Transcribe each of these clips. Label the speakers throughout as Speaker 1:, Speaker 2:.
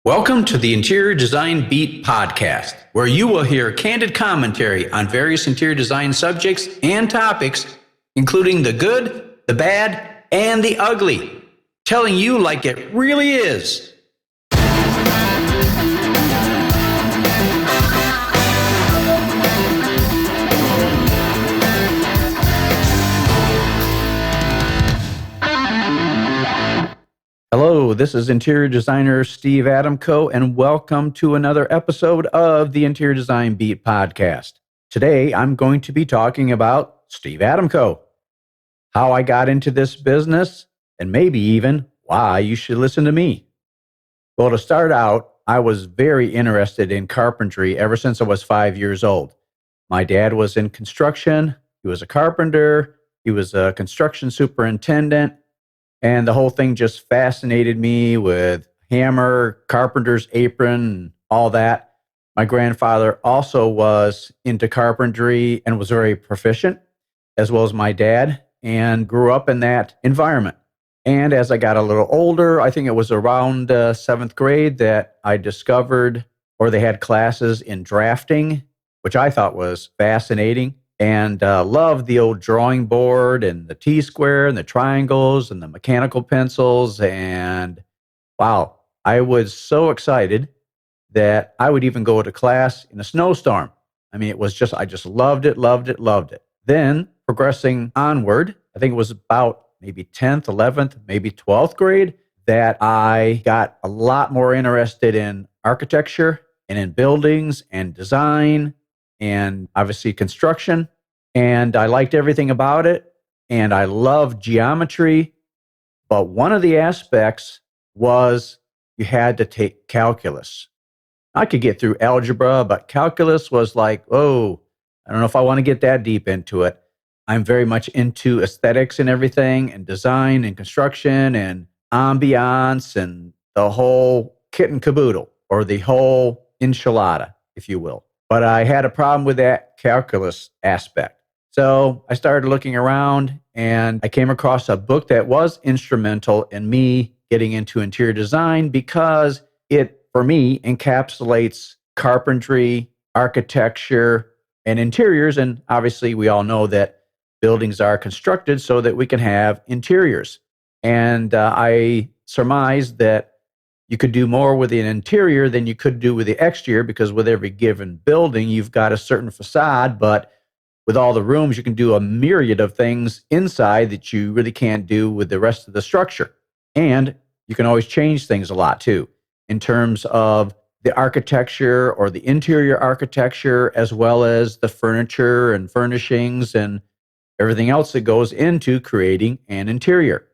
Speaker 1: Welcome to the Interior Design Beat podcast, where you will hear candid commentary on various interior design subjects and topics, including the good, the bad, and the ugly, telling you like it really is. Hello, this is interior designer Steve Adamko, and welcome to another episode of the Interior Design Beat podcast. Today, I'm going to be talking about Steve Adamko, how I got into this business, and maybe even why you should listen to me. Well, to start out, I was very interested in carpentry ever since I was 5 years old. My dad was in construction. He was a carpenter. He was a construction superintendent. And the whole thing just fascinated me with hammer, carpenter's apron, all that. My grandfather also was into carpentry and was very proficient, as well as my dad, and grew up in that environment. And as I got a little older, I think it was around seventh grade that I discovered, or they had classes in drafting, which I thought was fascinating. And loved the old drawing board and the T-square and the triangles and the mechanical pencils. And wow, I was so excited that I would even go to class in a snowstorm. I mean, I just loved it. Then progressing onward, I think it was about maybe 10th, 11th, maybe 12th grade, that I got a lot more interested in architecture and in buildings and design and obviously construction. And I liked everything about it. And I loved geometry. But one of the aspects was you had to take calculus. I could get through algebra, but calculus was like, oh, I don't know if I want to get that deep into it. I'm very much into aesthetics and everything, and design and construction and ambiance and the whole kit and caboodle, or the whole enchilada, if you will. But I had a problem with that calculus aspect. So I started looking around, and I came across a book that was instrumental in me getting into interior design because it, for me, encapsulates carpentry, architecture, and interiors. And obviously, we all know that buildings are constructed so that we can have interiors. And I surmised that you could do more with an interior than you could do with the exterior, because with every given building, you've got a certain facade, but with all the rooms, you can do a myriad of things inside that you really can't do with the rest of the structure. And you can always change things a lot too, in terms of the architecture or the interior architecture, as well as the furniture and furnishings and everything else that goes into creating an interior.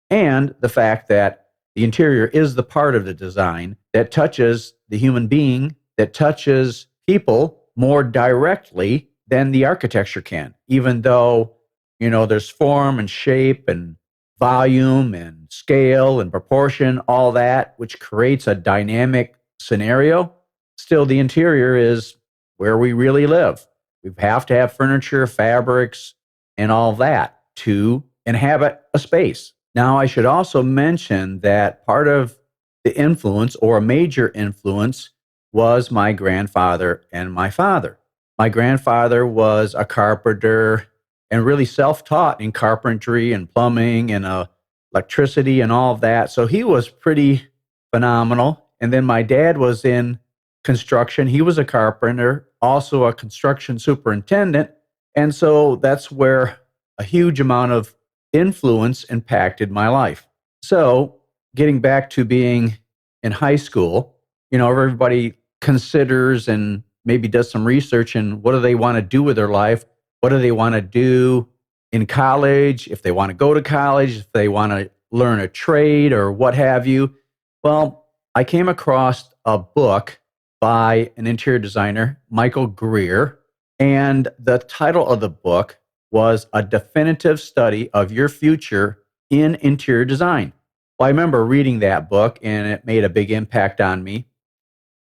Speaker 1: And the fact that the interior is the part of the design that touches the human being, that touches people more directly than the architecture can, even though, there's form and shape and volume and scale and proportion, all that, which creates a dynamic scenario. Still, the interior is where we really live. We have to have furniture, fabrics, and all that to inhabit a space. Now, I should also mention that part of the influence, or a major influence, was my grandfather and my father. My grandfather was a carpenter and really self-taught in carpentry and plumbing and electricity and all of that. So he was pretty phenomenal. And then my dad was in construction. He was a carpenter, also a construction superintendent. And so that's where a huge amount of influence impacted my life. So getting back to being in high school, everybody considers and maybe does some research in what do they want to do with their life? What do they want to do in college? If they want to go to college, if they want to learn a trade or what have you. Well, I came across a book by an interior designer, Michael Greer, and the title of the book was A Definitive Study of Your Future in Interior Design. Well, I remember reading that book, and it made a big impact on me.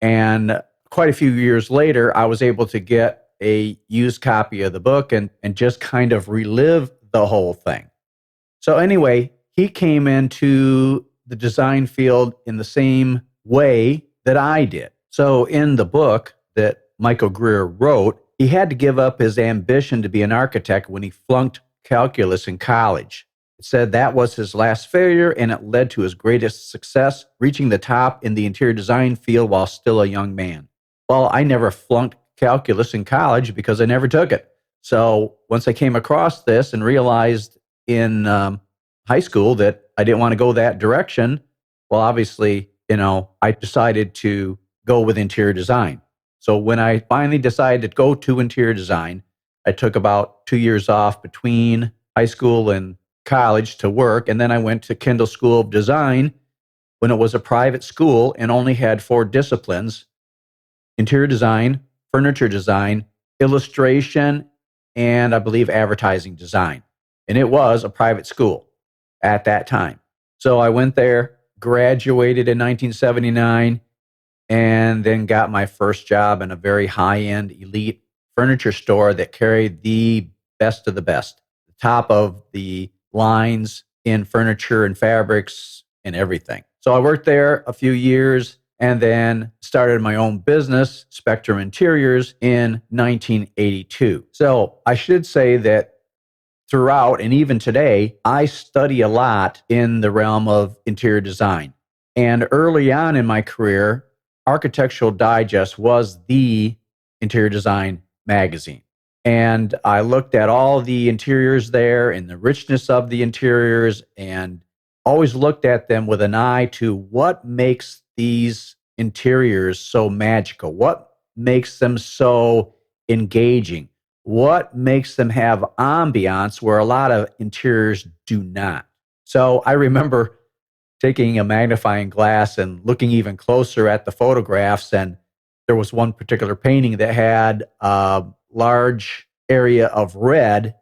Speaker 1: And quite a few years later, I was able to get a used copy of the book and just kind of relive the whole thing. So anyway, he came into the design field in the same way that I did. So in the book that Michael Greer wrote, he had to give up his ambition to be an architect when he flunked calculus in college. It said that was his last failure, and it led to his greatest success, reaching the top in the interior design field while still a young man. Well, I never flunked calculus in college because I never took it. So once I came across this and realized in high school that I didn't want to go that direction, well, obviously, I decided to go with interior design. So when I finally decided to go to interior design, I took about 2 years off between high school and college to work. And then I went to Kendall School of Design when it was a private school and only had 4 disciplines: interior design, furniture design, illustration, and I believe advertising design. And it was a private school at that time. So I went there, graduated in 1979, and then got my first job in a very high-end elite furniture store that carried the best of the best, the top of the lines in furniture and fabrics and everything. So I worked there a few years and then started my own business, Spectrum Interiors, in 1982. So I should say that throughout, and even today, I study a lot in the realm of interior design. And early on in my career, Architectural Digest was the interior design magazine. And I looked at all the interiors there and the richness of the interiors, and always looked at them with an eye to what makes these interiors so magical, what makes them so engaging, what makes them have ambiance where a lot of interiors do not. So I remember taking a magnifying glass and looking even closer at the photographs, and there was one particular painting that had a large area of red,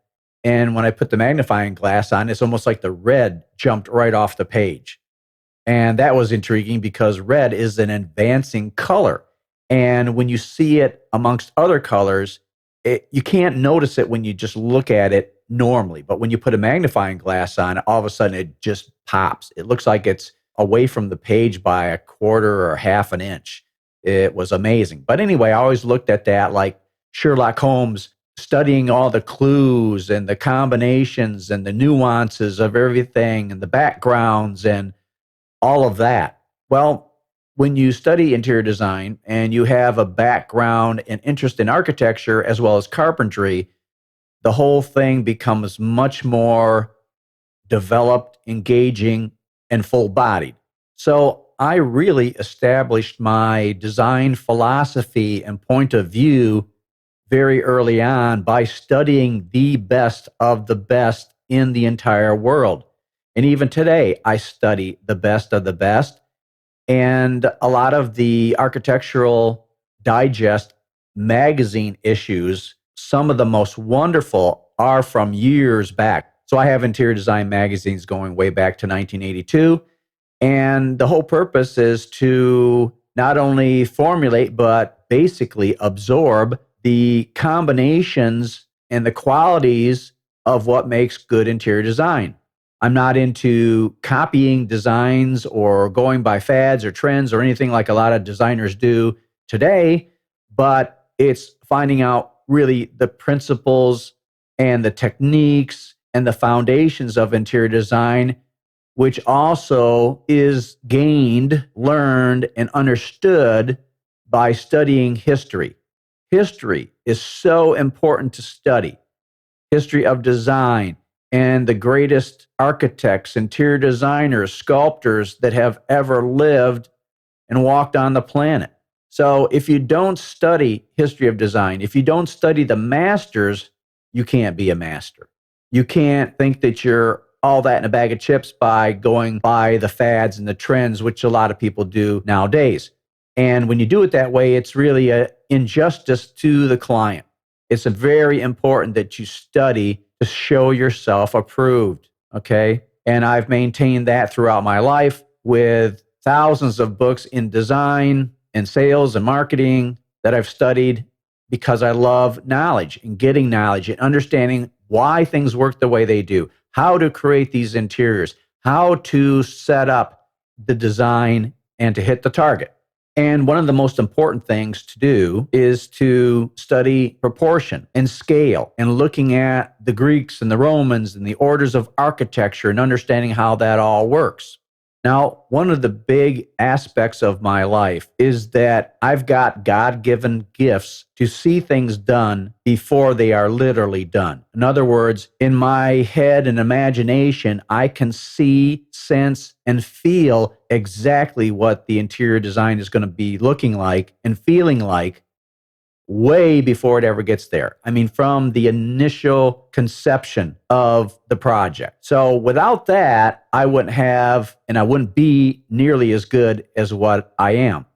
Speaker 1: and when I put the magnifying glass on, it's almost like the red jumped right off the page. And that was intriguing because red is an advancing color. And when you see it amongst other colors, you can't notice it when you just look at it normally. But when you put a magnifying glass on, all of a sudden it just pops. It looks like it's away from the page by a quarter or half an inch. It was amazing. But anyway, I always looked at that like Sherlock Holmes, studying all the clues and the combinations and the nuances of everything and the backgrounds and all of that. Well, when you study interior design and you have a background and interest in architecture as well as carpentry, the whole thing becomes much more developed, engaging, and full-bodied. So I really established my design philosophy and point of view very early on by studying the best of the best in the entire world. And even today, I study the best of the best. And a lot of the Architectural Digest magazine issues, some of the most wonderful are from years back. So I have interior design magazines going way back to 1982. And the whole purpose is to not only formulate, but basically absorb the combinations and the qualities of what makes good interior design. I'm not into copying designs or going by fads or trends or anything like a lot of designers do today, but it's finding out really the principles and the techniques and the foundations of interior design, which also is gained, learned, and understood by studying history. History is so important to study. History of design and the greatest architects, interior designers, sculptors that have ever lived and walked on the planet. So if you don't study history of design, if you don't study the masters, you can't be a master. You can't think that you're all that in a bag of chips by going by the fads and the trends, which a lot of people do nowadays. And when you do it that way, it's really an injustice to the client. It's very important that you study to show yourself approved, okay? And I've maintained that throughout my life with thousands of books in design and sales and marketing that I've studied because I love knowledge and getting knowledge and understanding why things work the way they do, how to create these interiors, how to set up the design and to hit the target. And one of the most important things to do is to study proportion and scale and looking at the Greeks and the Romans and the orders of architecture and understanding how that all works. Now, one of the big aspects of my life is that I've got God-given gifts to see things done before they are literally done. In other words, in my head and imagination, I can see, sense, and feel exactly what the interior design is going to be looking like and feeling like way before it ever gets there. I mean, from the initial conception of the project. So without that, I wouldn't have, and I wouldn't be nearly as good as what I am.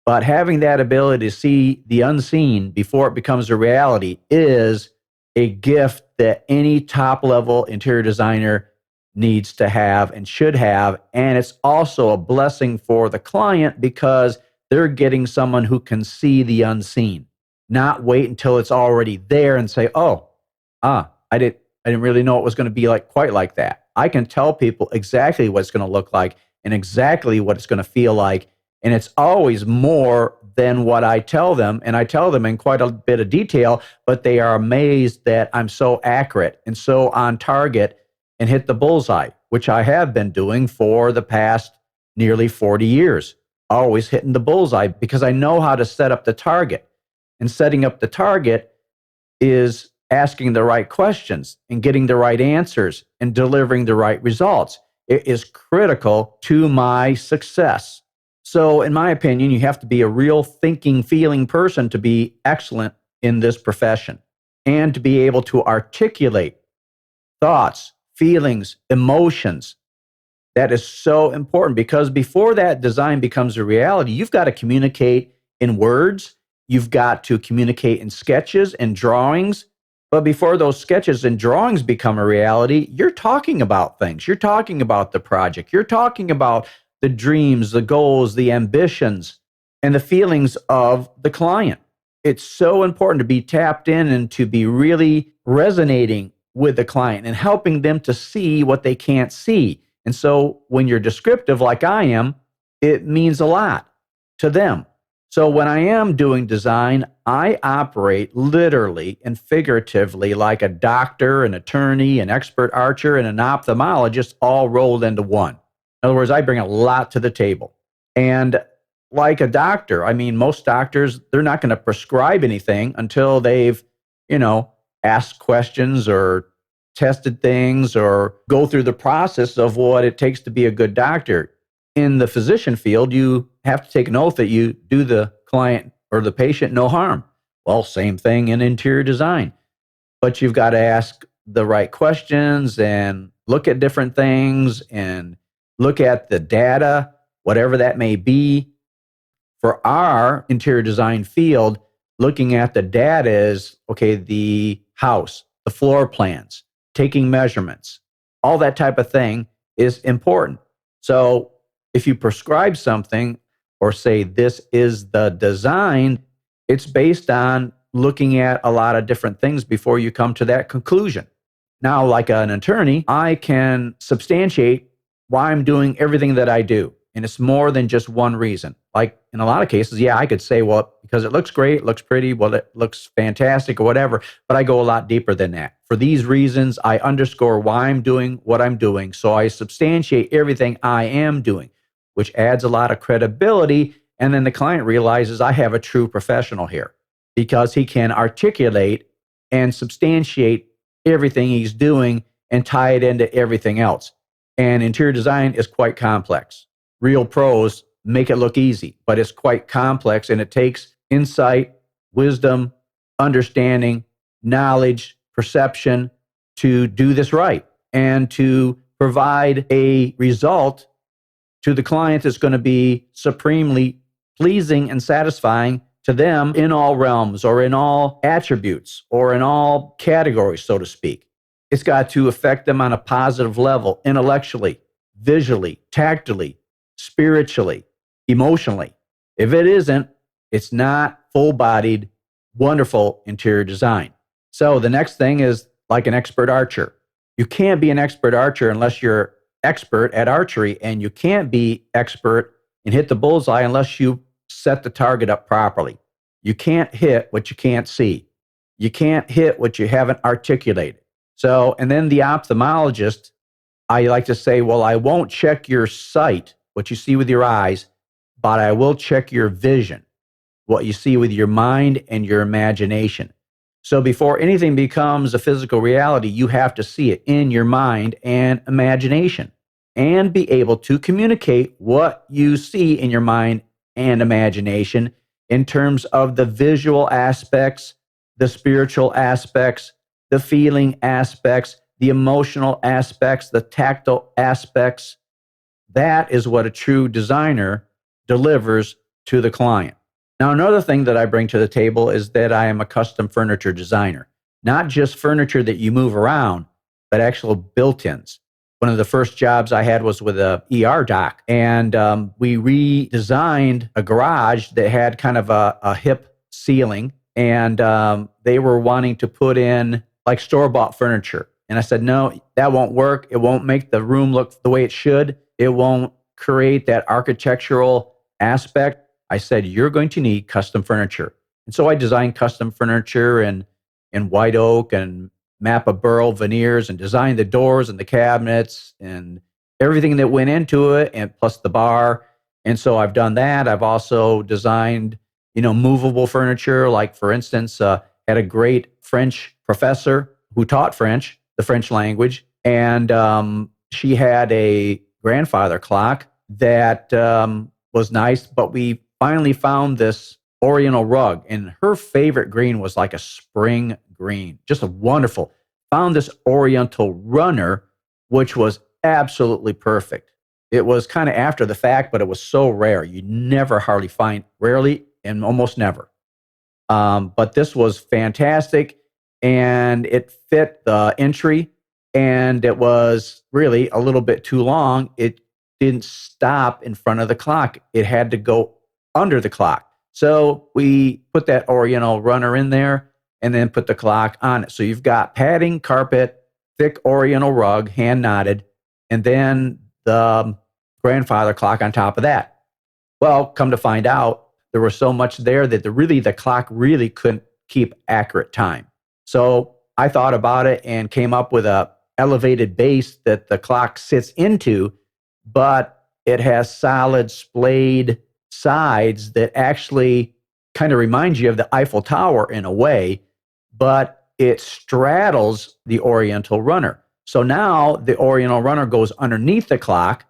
Speaker 1: But having that ability to see the unseen before it becomes a reality is a gift that any top level interior designer needs to have and should have. And it's also a blessing for the client because they're getting someone who can see the unseen. Not wait until it's already there and say, I didn't really know it was going to be like quite like that. I can tell people exactly what it's going to look like and exactly what it's going to feel like. And it's always more than what I tell them. And I tell them in quite a bit of detail, but they are amazed that I'm so accurate and so on target and hit the bullseye, which I have been doing for the past nearly 40 years. Always hitting the bullseye because I know how to set up the target. And setting up the target is asking the right questions and getting the right answers and delivering the right results. It is critical to my success. So, in my opinion, you have to be a real thinking, feeling person to be excellent in this profession and to be able to articulate thoughts, feelings, emotions. That is so important because before that design becomes a reality, you've got to communicate in words. You've got to communicate in sketches and drawings. But before those sketches and drawings become a reality, you're talking about things. You're talking about the project. You're talking about the dreams, the goals, the ambitions, and the feelings of the client. It's so important to be tapped in and to be really resonating with the client and helping them to see what they can't see. And so when you're descriptive like I am, it means a lot to them. So when I am doing design, I operate literally and figuratively like a doctor, an attorney, an expert archer, and an ophthalmologist all rolled into one. In other words, I bring a lot to the table. And like a doctor, I mean, most doctors, they're not going to prescribe anything until they've, asked questions or tested things or go through the process of what it takes to be a good doctor. In the physician field, you have to take an oath that you do the client or the patient no harm. Well, same thing in interior design. But you've got to ask the right questions and look at different things and look at the data, whatever that may be. For our interior design field, looking at the data is, okay, the house, the floor plans, taking measurements, all that type of thing is important. So if you prescribe something or say this is the design, it's based on looking at a lot of different things before you come to that conclusion. Now, like an attorney, I can substantiate why I'm doing everything that I do. And it's more than just one reason. Like in a lot of cases, yeah, I could say, well, because it looks great, it looks pretty, well, it looks fantastic or whatever, but I go a lot deeper than that. For these reasons, I underscore why I'm doing what I'm doing. So I substantiate everything I am doing, which adds a lot of credibility. And then the client realizes I have a true professional here because he can articulate and substantiate everything he's doing and tie it into everything else. And interior design is quite complex. Real pros make it look easy, but it's quite complex and it takes insight, wisdom, understanding, knowledge, perception to do this right and to provide a result to the client that's going to be supremely pleasing and satisfying to them in all realms or in all attributes or in all categories, so to speak. It's got to affect them on a positive level, intellectually, visually, tactily, spiritually, emotionally. If it isn't, it's not full-bodied, wonderful interior design. So the next thing is like an expert archer. You can't be an expert archer unless you're expert at archery, and you can't be expert and hit the bullseye unless you set the target up properly. You can't hit what you can't see. You can't hit what you haven't articulated. So, and then the ophthalmologist, I like to say, well, I won't check your sight, what you see with your eyes, but I will check your vision, what you see with your mind and your imagination. So before anything becomes a physical reality, you have to see it in your mind and imagination and be able to communicate what you see in your mind and imagination in terms of the visual aspects, the spiritual aspects, the feeling aspects, the emotional aspects, the tactile aspects. That is what a true designer delivers to the client. Now, another thing that I bring to the table is that I am a custom furniture designer, not just furniture that you move around, but actual built-ins. One of the first jobs I had was with a ER doc, and we redesigned a garage that had kind of a hip ceiling, and they were wanting to put in like store-bought furniture. And I said, no, that won't work. It won't make the room look the way it should. It won't create that architectural aspect. I said, you're going to need custom furniture. And so I designed custom furniture in white oak and map of burl veneers and designed the doors and the cabinets and everything that went into it, and plus the bar. And so I've done that. I've also designed, movable furniture. Like, for instance, had a great French professor who taught French, the French language. And she had a grandfather clock that was nice, but we finally found this Oriental rug, and her favorite green was like a spring green, just a wonderful. Found this Oriental runner, which was absolutely perfect. It was kind of after the fact, but it was so rare. You never hardly find, rarely and almost never. But this was fantastic, and it fit the entry, and it was really a little bit too long. It didn't stop in front of the clock. It had to go under the clock. So we put that Oriental runner in there and then put the clock on it. So you've got padding, carpet, thick Oriental rug, hand knotted, and then the grandfather clock on top of that. Well, come to find out, there was so much there that the clock really couldn't keep accurate time. So I thought about it and came up with a elevated base that the clock sits into, but it has solid splayed sides that actually kind of remind you of the Eiffel Tower in a way, but it straddles the Oriental runner. So now the Oriental runner goes underneath the clock,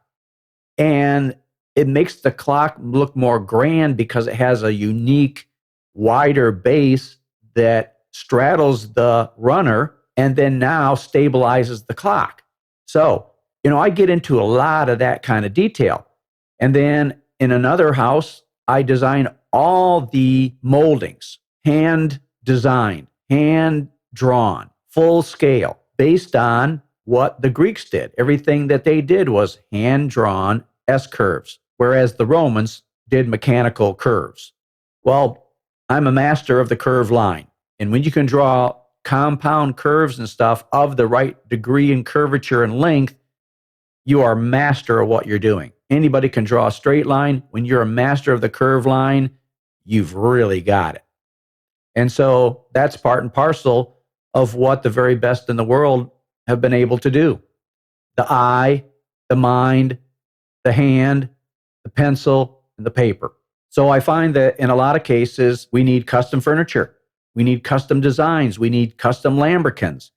Speaker 1: and it makes the clock look more grand because it has a unique, wider base that straddles the runner and then now stabilizes the clock. So, I get into a lot of that kind of detail. And then in another house, I design all the moldings, hand designed, hand drawn, full scale, based on what the Greeks did. Everything that they did was hand drawn S-curves, whereas the Romans did mechanical curves. Well, I'm a master of the curve line. And when you can draw compound curves and stuff of the right degree and curvature and length, you are a master of what you're doing. Anybody can draw a straight line. When you're a master of the curve line, you've really got it. And so that's part and parcel of what the very best in the world have been able to do. The eye, the mind, the hand, the pencil, and the paper. So I find that in a lot of cases, we need custom furniture. We need custom designs. We need custom lambrequins.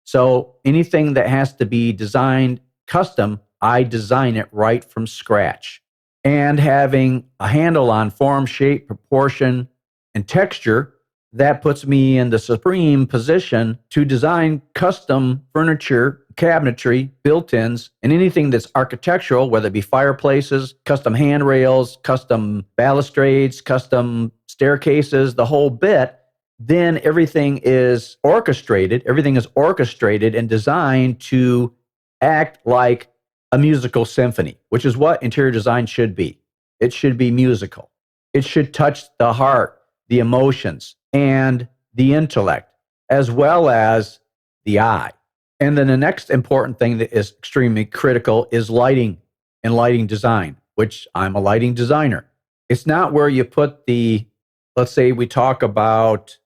Speaker 1: So anything that has to be designed custom, I design it right from scratch. And having a handle on form, shape, proportion, and texture, that puts me in the supreme position to design custom furniture, cabinetry, built-ins, and anything that's architectural, whether it be fireplaces, custom handrails, custom balustrades, custom staircases, the whole bit. Then everything is orchestrated. Everything is orchestrated and designed to act like a musical symphony, which is what interior design should be. It should be musical. It should touch the heart, the emotions, and the intellect, as well as the eye. And then the next important thing that is extremely critical is lighting and lighting design. which I'm a lighting designer. It's not where you put let's say we talk about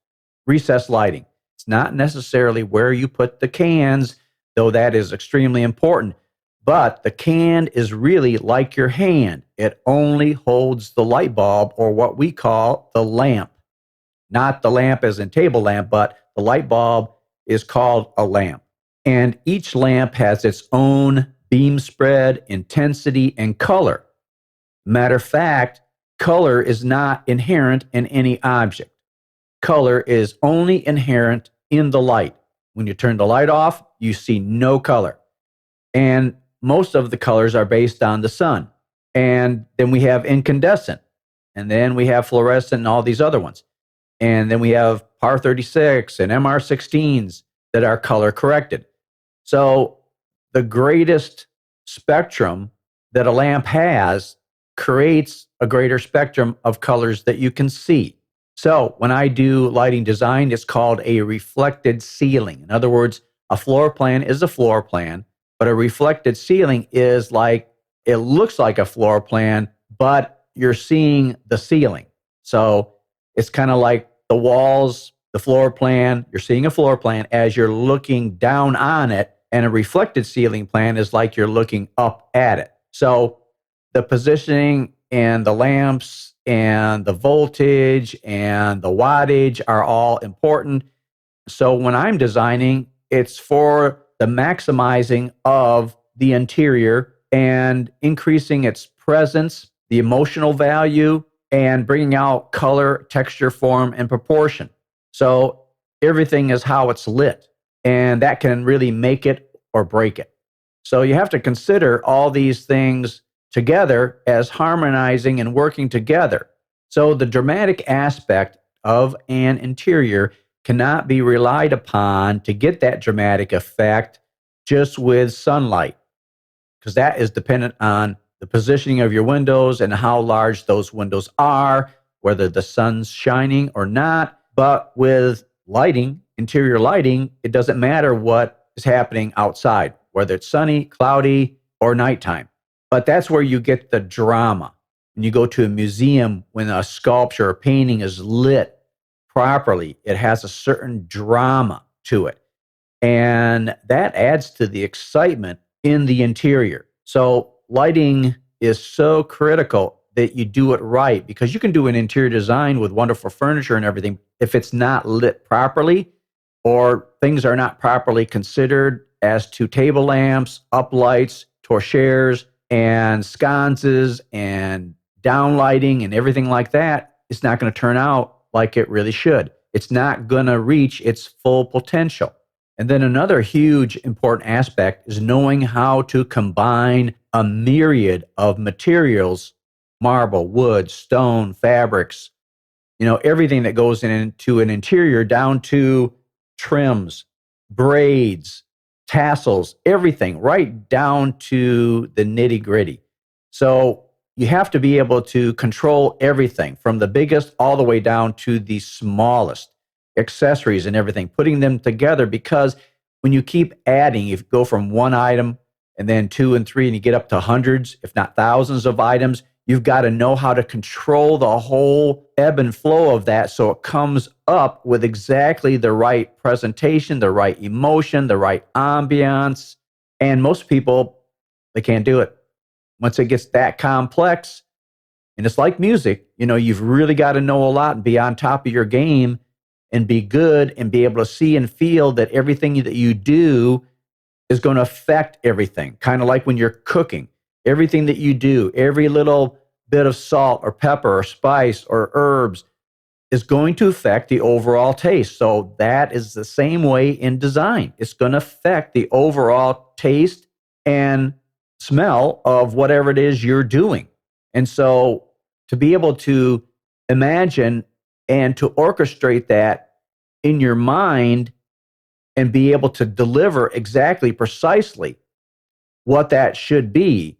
Speaker 1: recessed lighting. It's not necessarily where you put the cans, though that is extremely important. But the can is really like your hand. It only holds the light bulb, or what we call the lamp. Not the lamp as in table lamp, but the light bulb is called a lamp. And each lamp has its own beam spread, intensity, and color. Matter of fact, color is not inherent in any object. Color is only inherent in the light. When you turn the light off, you see no color. And most of the colors are based on the sun. And then we have incandescent. And then we have fluorescent and all these other ones. And then we have PAR 36 and MR 16s that are color corrected. So the greatest spectrum that a lamp has creates a greater spectrum of colors that you can see. So when I do lighting design, it's called a reflected ceiling. In other words, a floor plan is a floor plan, but a reflected ceiling is like, it looks like a floor plan, but you're seeing the ceiling. So it's kind of like the walls, the floor plan, you're seeing a floor plan as you're looking down on it, and a reflected ceiling plan is like you're looking up at it. So the positioning and the lamps and the voltage and the wattage are all important. So when I'm designing, it's for the maximizing of the interior and increasing its presence, the emotional value, and bringing out color, texture, form, and proportion. So everything is how it's lit, and that can really make it or break it. So you have to consider all these things together as harmonizing and working together. So the dramatic aspect of an interior cannot be relied upon to get that dramatic effect just with sunlight, because that is dependent on the positioning of your windows and how large those windows are, whether the sun's shining or not. But with lighting, interior lighting, it doesn't matter what is happening outside, whether it's sunny, cloudy, or nighttime. But that's where you get the drama. When you go to a museum, when a sculpture or painting is lit properly, it has a certain drama to it. And that adds to the excitement in the interior. So lighting is so critical that you do it right, because you can do an interior design with wonderful furniture and everything. If it's not lit properly, or things are not properly considered as to table lamps, uplights, torchères, and sconces, and downlighting, and everything like that, it's not going to turn out like it really should. It's not going to reach its full potential. And then another huge important aspect is knowing how to combine a myriad of materials: marble, wood, stone, fabrics, everything that goes into an interior, down to trims, braids, tassels, everything, right down to the nitty gritty. So you have to be able to control everything from the biggest all the way down to the smallest accessories and everything, putting them together, because when you keep adding, if you go from one item and then two and three, and you get up to hundreds, if not thousands of items, you've got to know how to control the whole ebb and flow of that, so it comes up with exactly the right presentation, the right emotion, the right ambiance. And most people, they can't do it. Once it gets that complex, and it's like music, you've really got to know a lot and be on top of your game and be good and be able to see and feel that everything that you do is going to affect everything. Kind of like when you're cooking. Everything that you do, every little bit of salt or pepper or spice or herbs is going to affect the overall taste. So that is the same way in design. It's going to affect the overall taste and smell of whatever it is you're doing. And so to be able to imagine and to orchestrate that in your mind and be able to deliver exactly, precisely what that should be,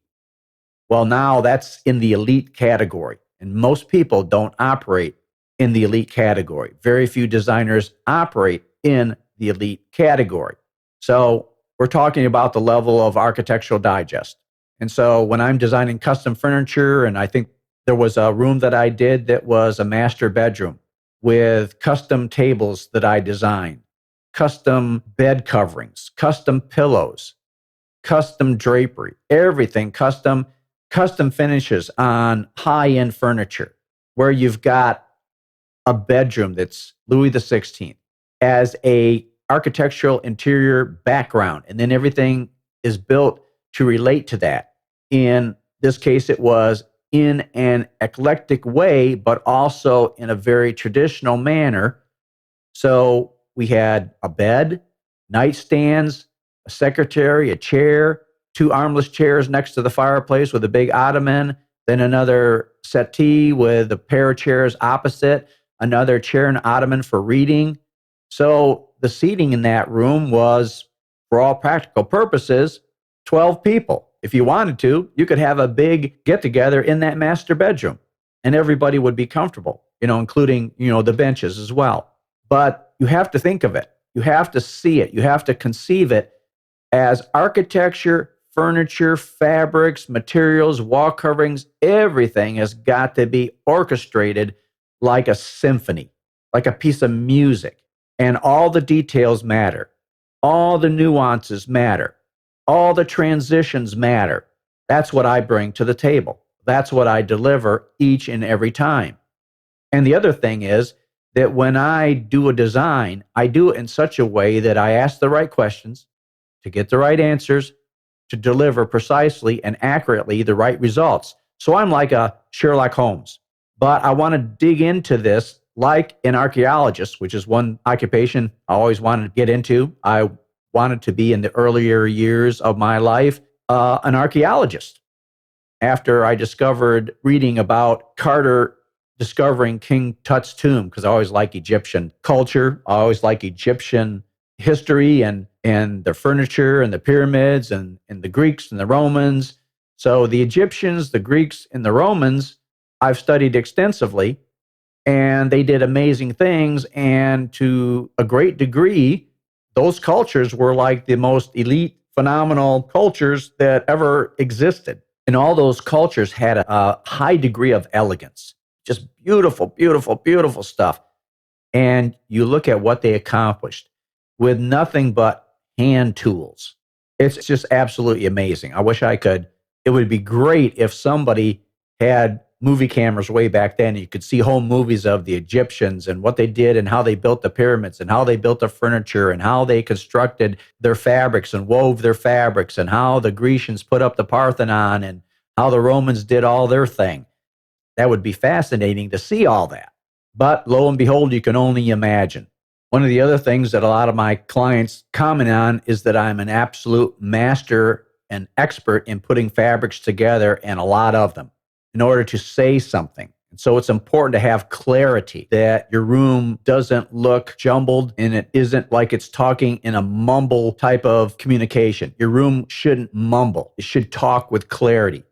Speaker 1: well, now that's in the elite category. And most people don't operate in the elite category. Very few designers operate in the elite category. So we're talking about the level of Architectural Digest. And so when I'm designing custom furniture, and I think there was a room that I did that was a master bedroom with custom tables that I designed, custom bed coverings, custom pillows, custom drapery, everything custom finishes on high-end furniture, where you've got a bedroom that's Louis the 16th as a architectural interior background, and then everything is built to relate to that. In this case, it was in an eclectic way, but also in a very traditional manner. So we had a bed, nightstands, a secretary, a chair, two armless chairs next to the fireplace with a big ottoman, then another settee with a pair of chairs opposite, another chair and ottoman for reading. So the seating in that room was, for all practical purposes, 12 people. If you wanted to, you could have a big get together in that master bedroom and everybody would be comfortable, including, the benches as well. But you have to think of it. You have to see it. You have to conceive it as architecture, furniture, fabrics, materials, wall coverings. Everything has got to be orchestrated like a symphony, like a piece of music. And all the details matter. All the nuances matter. All the transitions matter. That's what I bring to the table. That's what I deliver each and every time. And the other thing is that when I do a design, I do it in such a way that I ask the right questions to get the right answers, to deliver precisely and accurately the right results. So I'm like a Sherlock Holmes, but I want to dig into this like an archaeologist, which is one occupation I always wanted to get into. I wanted to be, in the earlier years of my life, an archaeologist. After I discovered reading about Carter discovering King Tut's tomb, because I always like Egyptian culture, I always like Egyptian history and the furniture and the pyramids and the Greeks and the Romans. So the Egyptians, the Greeks, and the Romans, I've studied extensively, and they did amazing things. And to a great degree, those cultures were like the most elite, phenomenal cultures that ever existed. And all those cultures had a high degree of elegance, just beautiful, beautiful, beautiful stuff. And you look at what they accomplished with nothing but hand tools. It's just absolutely amazing. I wish I could. It would be great if somebody had movie cameras way back then. You could see home movies of the Egyptians and what they did and how they built the pyramids and how they built the furniture and how they constructed their fabrics and wove their fabrics and how the Grecians put up the Parthenon and how the Romans did all their thing. That would be fascinating to see all that. But lo and behold, you can only imagine. One of the other things that a lot of my clients comment on is that I'm an absolute master and expert in putting fabrics together, and a lot of them, in order to say something. And so it's important to have clarity, that your room doesn't look jumbled and it isn't like it's talking in a mumble type of communication. Your room shouldn't mumble. It should talk with clarity.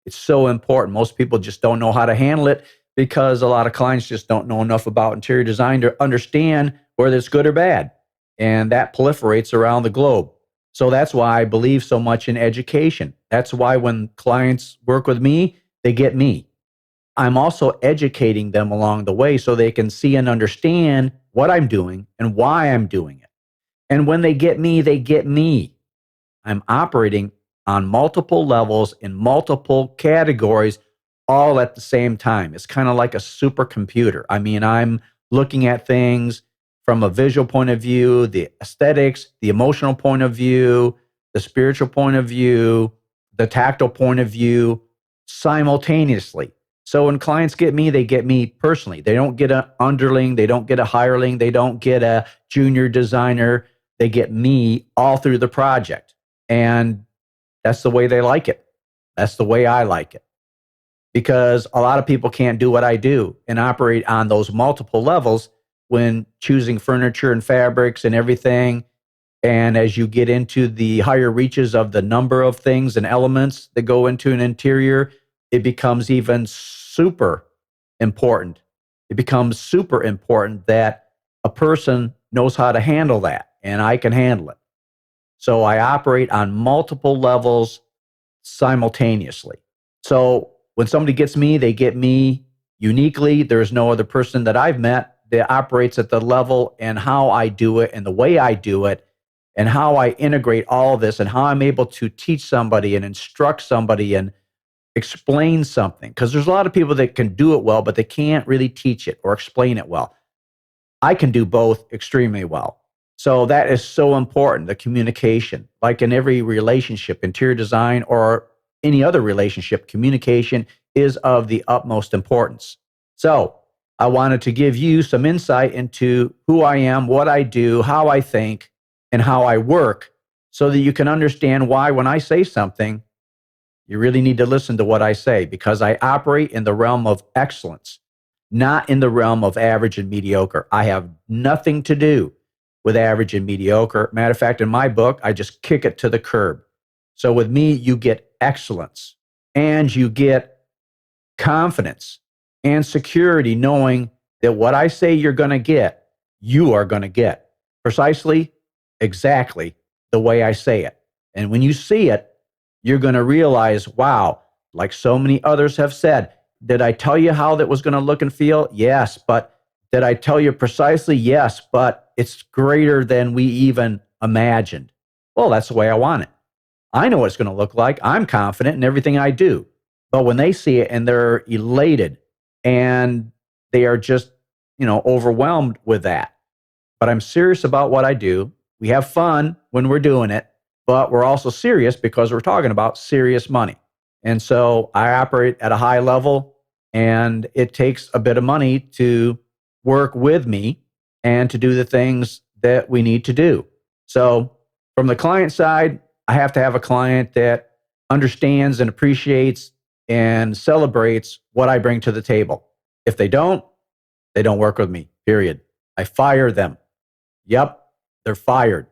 Speaker 1: It's so important. Most people just don't know how to handle it because a lot of clients just don't know enough about interior design to understand whether it's good or bad. And that proliferates around the globe. So that's why I believe so much in education. That's why when clients work with me, they get me. I'm also educating them along the way so they can see and understand what I'm doing and why I'm doing it. And when they get me, they get me. I'm operating on multiple levels in multiple categories all at the same time. It's kind of like a supercomputer. I mean, I'm looking at things from a visual point of view, the aesthetics, the emotional point of view, the spiritual point of view, the tactile point of view, simultaneously. So when clients get me, they get me personally. They don't get an underling, they don't get a hireling, they don't get a junior designer. They get me all through the project. And that's the way they like it. That's the way I like it. Because a lot of people can't do what I do and operate on those multiple levels when choosing furniture and fabrics and everything. And as you get into the higher reaches of the number of things and elements that go into an interior, it becomes even super important. It becomes super important that a person knows how to handle that, and I can handle it. So I operate on multiple levels simultaneously. So when somebody gets me, they get me uniquely. There's no other person that I've met that operates at the level and how I do it and the way I do it and how I integrate all of this and how I'm able to teach somebody and instruct somebody and explain something. Because there's a lot of people that can do it well, but they can't really teach it or explain it well. I can do both extremely well. So that is so important, the communication. Like in every relationship, interior design or any other relationship, communication is of the utmost importance. So I wanted to give you some insight into who I am, what I do, how I think, and how I work so that you can understand why when I say something, you really need to listen to what I say because I operate in the realm of excellence, not in the realm of average and mediocre. I have nothing to do with average and mediocre. Matter of fact, in my book, I just kick it to the curb. So with me, you get excellence and you get confidence and security knowing that what I say you're going to get, you are going to get precisely, exactly the way I say it. And when you see it, you're going to realize, wow, like so many others have said, did I tell you how that was going to look and feel? Yes. But did I tell you precisely? Yes. But it's greater than we even imagined. Well, that's the way I want it. I know what it's going to look like. I'm confident in everything I do. But when they see it and they're elated and they are just, overwhelmed with that. But I'm serious about what I do. We have fun when we're doing it, but we're also serious because we're talking about serious money. And so I operate at a high level and it takes a bit of money to work with me and to do the things that we need to do. So from the client side, I have to have a client that understands and appreciates and celebrates what I bring to the table. If they don't work with me, period. I fire them. Yep, they're fired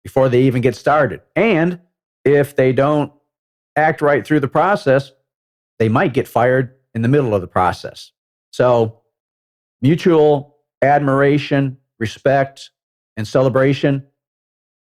Speaker 1: before they even get started. And if they don't act right through the process, they might get fired in the middle of the process. So mutual admiration, respect, and celebration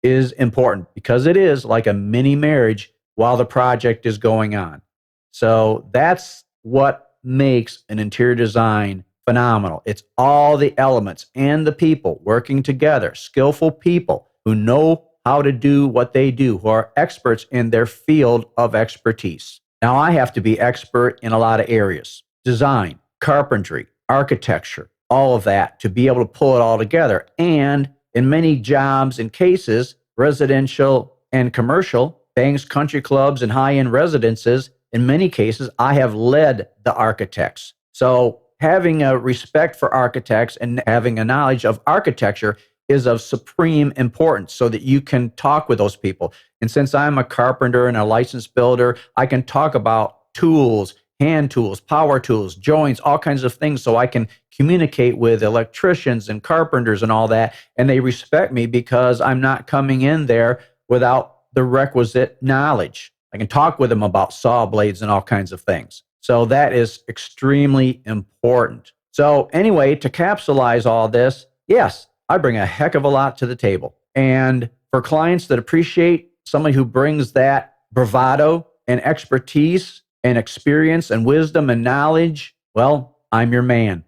Speaker 1: is important because it is like a mini marriage while the project is going on. So that's what makes an interior design phenomenal. It's all the elements and the people working together, skillful people who know how to do what they do, who are experts in their field of expertise. Now, I have to be expert in a lot of areas: design, carpentry, architecture, all of that to be able to pull it all together. And in many jobs and cases, residential and commercial, banks, country clubs, and high-end residences, in many cases, I have led the architects. So having a respect for architects and having a knowledge of architecture is of supreme importance so that you can talk with those people. And since I'm a carpenter and a licensed builder, I can talk about tools, hand tools, power tools, joints, all kinds of things so I can communicate with electricians and carpenters and all that. And they respect me because I'm not coming in there without the requisite knowledge. I can talk with them about saw blades and all kinds of things. So that is extremely important. So anyway, to capsulize all this, yes, I bring a heck of a lot to the table. And for clients that appreciate somebody who brings that bravado and expertise and experience and wisdom and knowledge, well, I'm your man.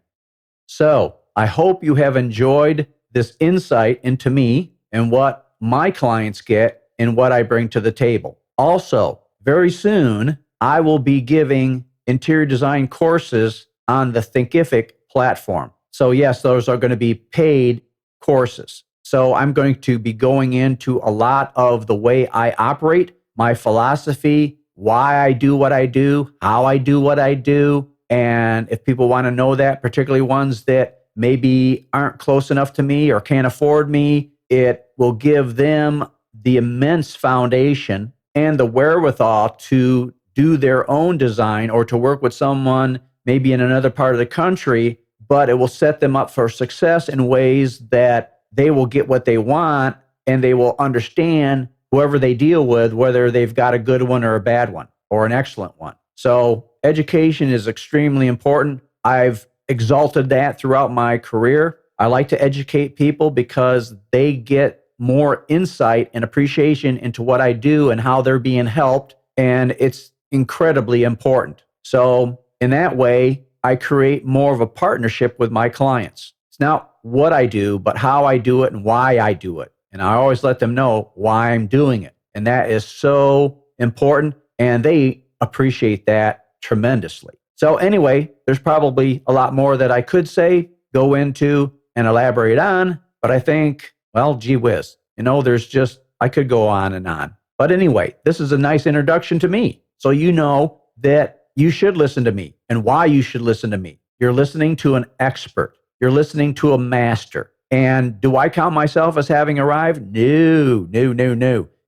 Speaker 1: So I hope you have enjoyed this insight into me and what my clients get and what I bring to the table. Also, very soon, I will be giving interior design courses on the Thinkific platform. So yes, those are going to be paid courses. So I'm going to be going into a lot of the way I operate, my philosophy, why I do what I do, how I do what I do. And if people want to know that, particularly ones that maybe aren't close enough to me or can't afford me, it will give them the immense foundation and the wherewithal to do their own design or to work with someone maybe in another part of the country, but it will set them up for success in ways that they will get what they want and they will understand whoever they deal with, whether they've got a good one or a bad one or an excellent one. So education is extremely important. I've exalted that throughout my career. I like to educate people because they get more insight and appreciation into what I do and how they're being helped and it's incredibly important. So in that way, I create more of a partnership with my clients. It's not what I do, but how I do it and why I do it. And I always let them know why I'm doing it. And that is so important. And they appreciate that tremendously. So anyway, there's probably a lot more that I could say, go into and elaborate on. But I think, well, gee whiz, I could go on and on. But anyway, this is a nice introduction to me. So you know that you should listen to me and why you should listen to me. You're listening to an expert. You're listening to a master. And do I count myself as having arrived? No.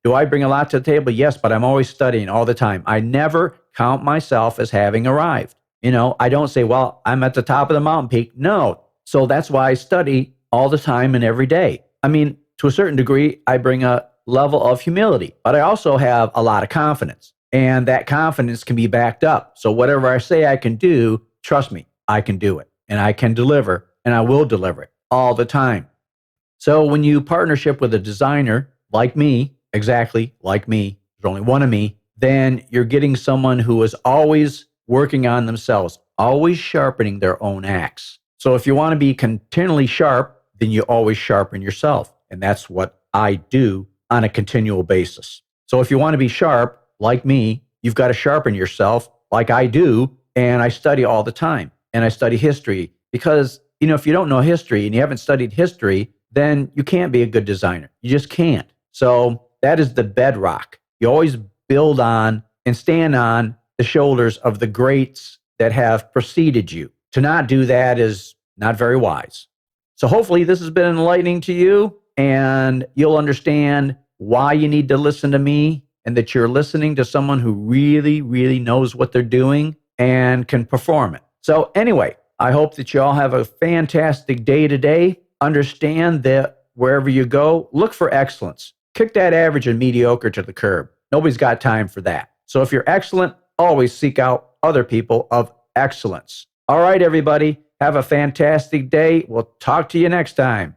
Speaker 1: Do I bring a lot to the table? Yes, but I'm always studying all the time. I never count myself as having arrived. I don't say, well, I'm at the top of the mountain peak. No. So that's why I study all the time and every day. I mean, to a certain degree, I bring a level of humility, but I also have a lot of confidence. And that confidence can be backed up. So whatever I say I can do, trust me, I can do it. And I can deliver, and I will deliver it all the time. So when you partnership with a designer like me, exactly like me, there's only one of me, then you're getting someone who is always working on themselves, always sharpening their own axe. So if you want to be continually sharp, then you always sharpen yourself. And that's what I do on a continual basis. So if you want to be sharp, like me, you've got to sharpen yourself like I do. And I study all the time. And I study history because, if you don't know history and you haven't studied history, then you can't be a good designer. You just can't. So that is the bedrock. You always build on and stand on the shoulders of the greats that have preceded you. To not do that is not very wise. So hopefully this has been enlightening to you and you'll understand why you need to listen to me and that you're listening to someone who really, really knows what they're doing and can perform it. So anyway, I hope that you all have a fantastic day today. Understand that wherever you go, look for excellence. Kick that average and mediocre to the curb. Nobody's got time for that. So if you're excellent, always seek out other people of excellence. All right, everybody, have a fantastic day. We'll talk to you next time.